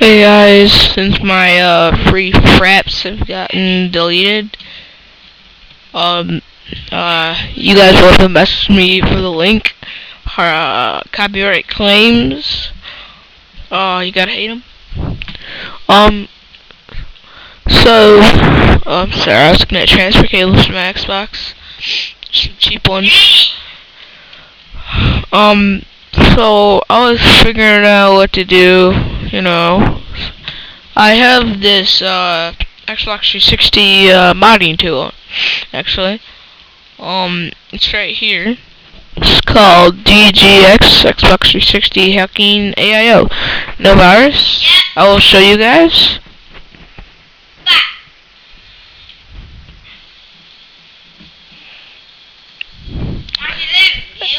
Hey guys, since my free fraps have gotten deleted, you guys will have to message me for the link. Copyright claims. You gotta hate them. Sorry, I was gonna transfer cables from my Xbox. Some cheap ones. So I was figuring out what to do, I have this Xbox 360 modding tool, actually. It's right here. It's called DGX Xbox 360 Hacking AIO. No virus. I will show you guys.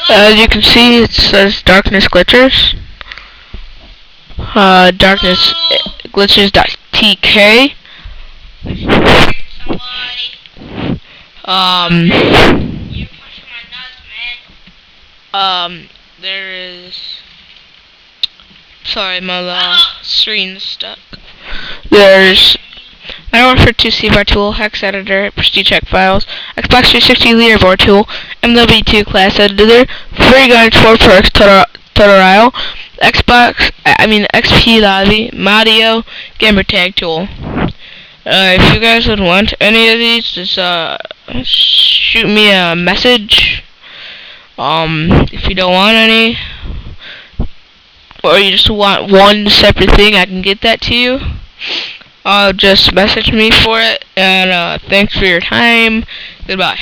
As you can see, it says Darkness Glitchers. Darkness Glitches.tk. There is. Sorry, my screen's stuck. There's Network for 2C tool, Hex Editor, Prestige Check Files, Xbox 360 Leaderboard Tool, MW2 Class Editor, Free Guides for Perks Tutorial, XP Lobby, Mario, Gamer Tag Tool. If you guys would want any of these, just shoot me a message. If you don't want any, or you just want one separate thing, I can get that to you. Just message me for it, and thanks for your time. Goodbye.